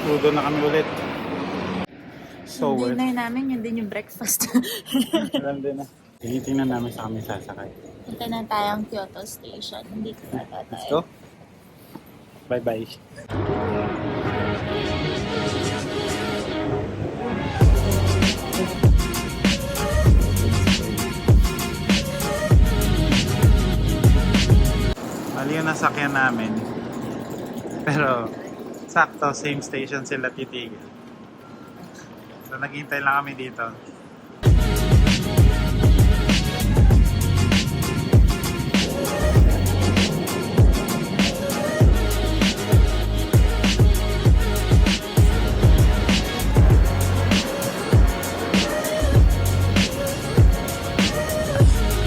Tudo na kami ulit. So yung worth. dinner namin, yun din yung breakfast. Alam din na. Tinitingnan namin sa kami sasakay. Punta na tayong Kyoto Station. Dito na Let's tayo. go. Bye-bye. Mali yung nasakyan namin. Pero, sakto, same station sila titigil. So, naghintay lang kami dito.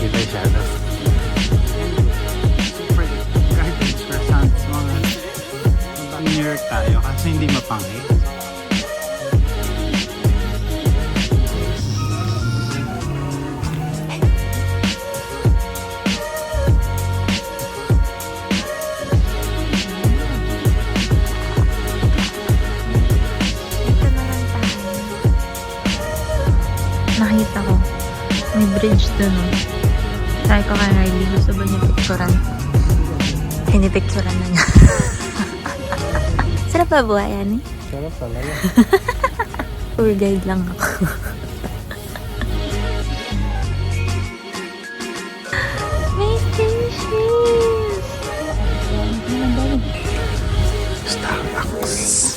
Kita yung shadow. Super garbage for sounds mga New York tayo kasi hindi mapanghi. Dito na lang tayo. Nakita ko. May bridge dun. Sabi ko kay Riley, gusto ba niya picturean? Pinipicturean na niya. Sarap ba buhayan eh? Sarap talaga. Tour guide lang ako. May fishes! Starbucks.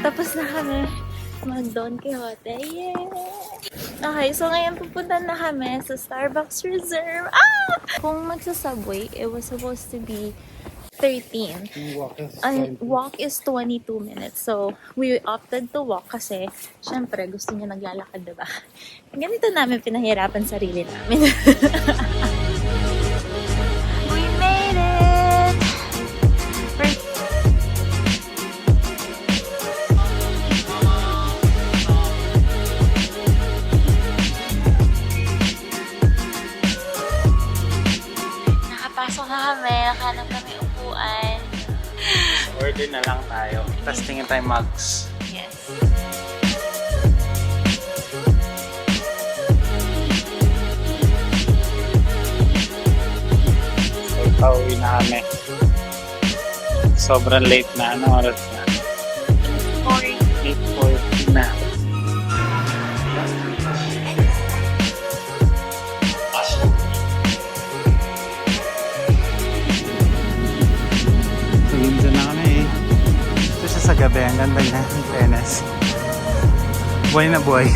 Tapos na kami mag Don Quixote. Yay! Okay, so ngayon pupunta na kami sa Starbucks Reserve. Ah! Kung magsa-subway, it was supposed to be 13. Walk is 22 minutes. So, we opted to walk kasi syempre gusto niya naglalakad, diba? Ganito namin pinahirapan sarili namin. We made it! Nakapasok na kami, nakahanap kami upuan. Order na lang tayo. Tapos tingin tayo mugs. Yes. So, pauwi na kami. Sobrang late na. Anong oras na? 8:40 na. So, ginsa na kami eh. Ito siya sa gabi. Ang ganda niya. Ang tenis. Buhay na buhay.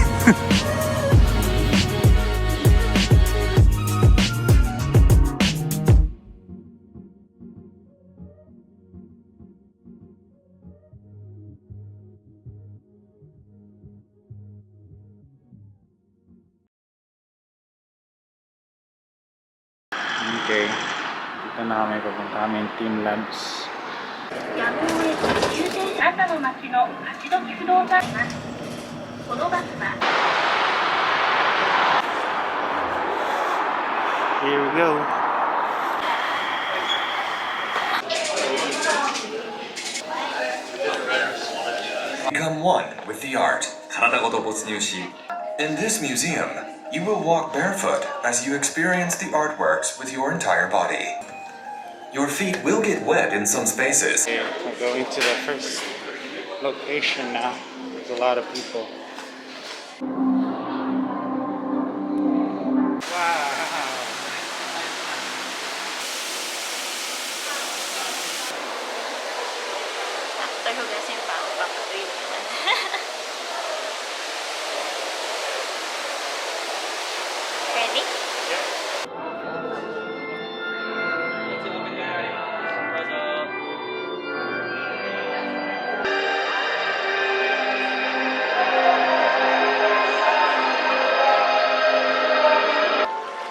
Okay. Dito na kami papunta kami Team Labs. やむを得ず終点朝の町の勝どき不動産ます。このバスは Here we go. Become one with the art. 体ごと没入し In this museum, you will walk barefoot as you experience the artworks with your entire body. Your feet will get wet in some spaces. Okay, we're going to the first location now. There's a lot of people. Wow. after hugasin pa ako, papatuloy naman. Ready?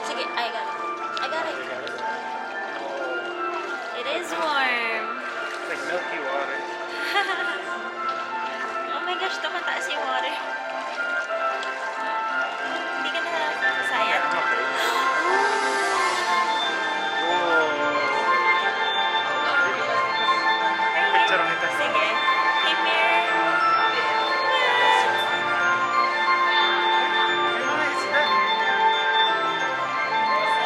Sige, I got it. I got it. It is warm. It's like milky water. Oh my gosh, tumataas yung water. Hindi ka na sayang? Okay. Picture ang ito. Sige. Hey, Mir.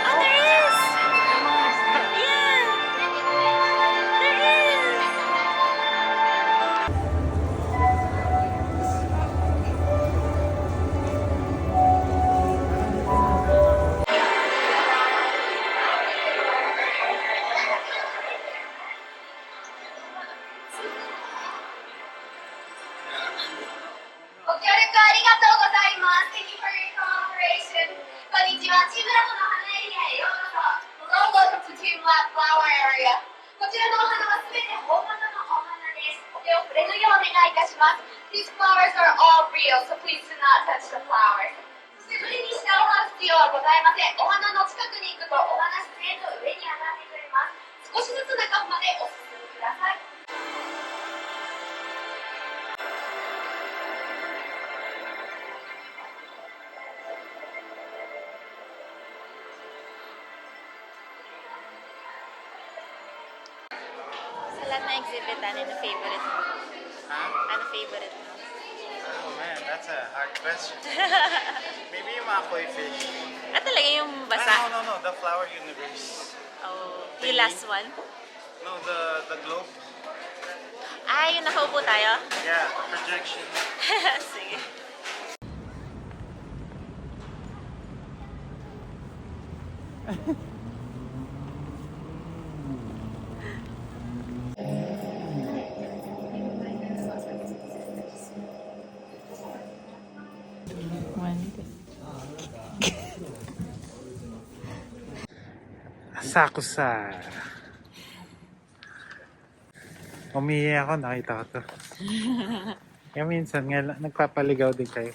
Oh, there is! Yeah! There is! Thank you for your cooperation. こんにちは、チームラボの花エリアへようこそ。Welcome to Team Lab Flower Area. こちらのお花はすべて本物のお花です。お手を触れぬようお願いいたします。These flowers are all real, so please do not touch the flowers. そして無理に下を這う必要はございません。お花の近くに行くとお花自然と上に上がってくれます。少しずつ中までお進みください。Sa lahat na exhibit, ano yung favorite mo? Huh? Ano favorite mo? Oh man, that's a hard question. Maybe yung mga koi fish. Talaga yung basa? No. The flower universe. Oh, yung last one? No, the globe. Yung nakaupo tayo? Yeah, projection. Sige. Sakusa. Umihi ako, nakita ko to. Kaya minsan nga, nagpapaligaw din kayo.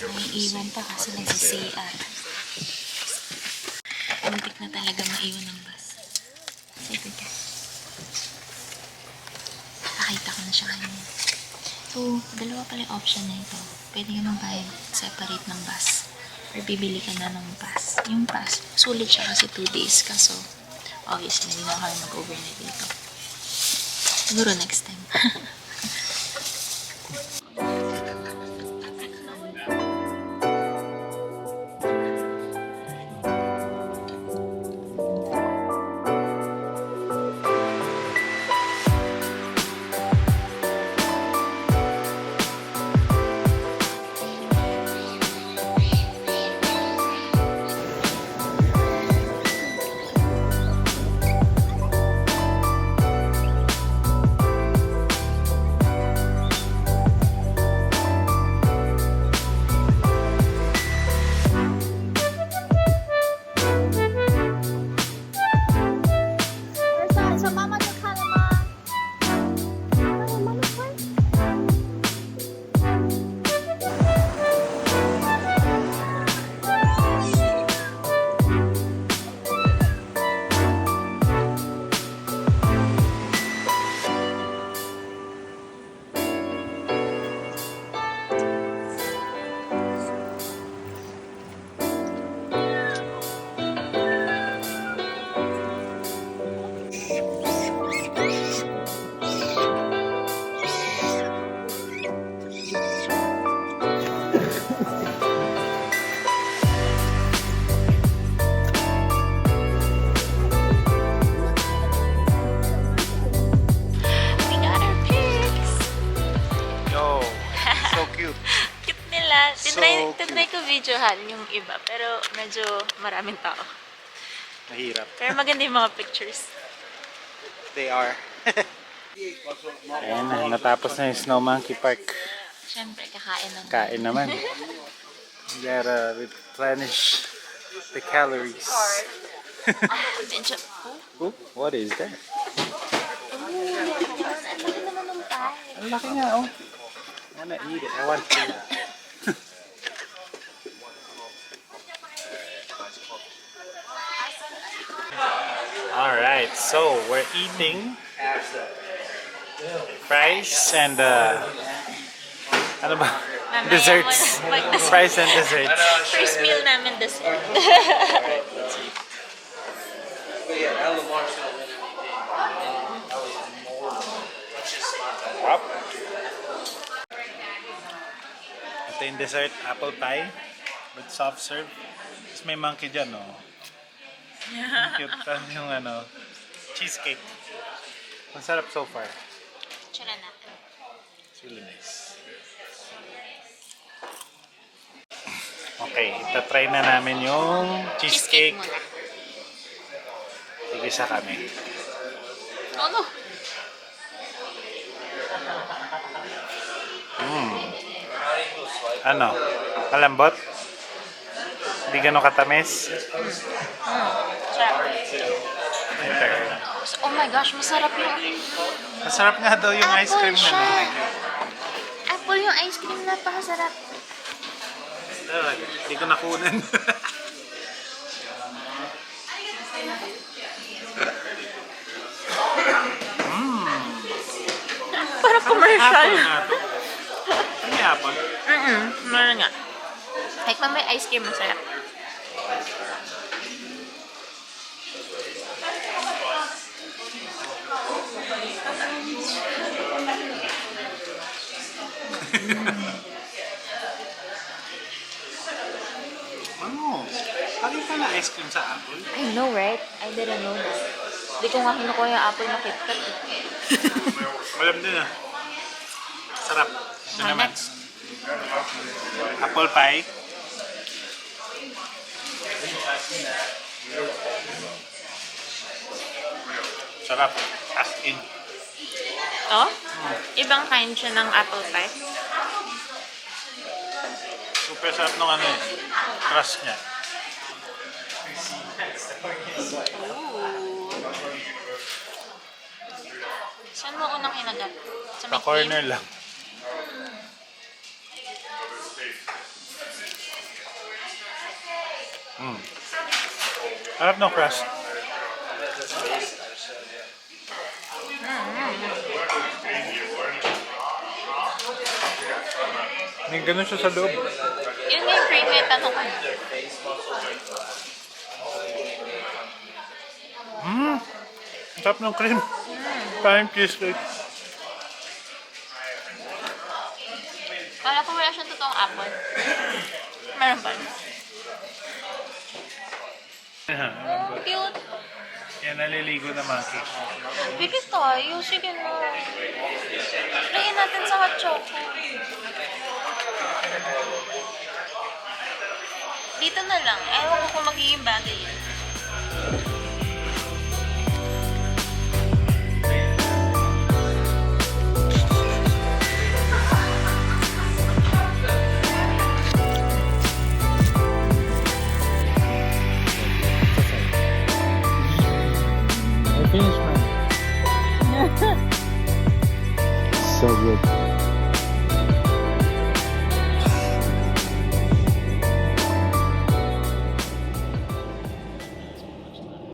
Naiiwan pa kasi nagsi-CR. Muntik na talaga maiwan ng bus. Sige ka. Pakita ko na siya kanina. So, dalawa pala yung option na ito. Pwede ka magbayad separate ng bus. Or bibili ka na ng pass. Yung pass, sulit siya kasi 2 days. Kaso, obviously, hindi na kami mag-overnight dito. Siguro next time. videohan yung iba, pero medyo maraming tao. Mahirap. Pero maganda yung mga pictures. They are. Ayan na, natapos na yung Snow Monkey Park. Siyempre, kakain na. Kain naman. You gotta replenish the calories. Medyo, Ooh, what is that? ang laki naman ng pie. Ang laki nga, oh. I wanna eat it. I want to. Alright, so we're eating fries and ano ba? Mamaya Desserts. mo na mag-dessert. Fries and desserts. First meal namin dessert. Up. Ito yung dessert, apple pie with soft serve. Tapos may monkey dyan, oh. Ang cute. Tapos yung cheesecake. Ang sarap so far. Tsura natin. It's really nice. Okay, itatry na namin yung cheesecake. muna. Tigisa kami. Oh no! Ano? Malambot? Hindi ganun katamis? Sarap. Enter. Oh my gosh, masarap yung... Masarap nga daw yung ice cream na. siya. Apple yung ice cream, napakasarap. Hindi ko nakunan. Parang commercial. Apple nga to. Ano yung apple? Meron nga. Like, may ice cream, masarap. Ano? Lagi pa na ice cream sa apple? I know, right? I didn't know that. Hindi ko nga kinukuha yung apple na KitKat. Alam din ah. Sarap. Ito Okay, naman. next. Apple pie. Sarap. As in. Oh? Ibang kind siya ng apple pie. Super sarap nung crust niya. Saan mo unang kinagat? Sa Sa may corner cream? lang. Sarap ng crust. May ganun siya sa loob. Yun nga yung cream yung tanong ko. Ang sarap ng cream. Parang cheesecake. Kala ko wala siyang totoong apple. Meron pa. Oh, cute. Yan, naliligo na monkey. Bigit tayo. Sige na. Lagyan natin sa hot choco. Dito na lang. Ewan ko kung magiging bagay yun. I finished mine. So good.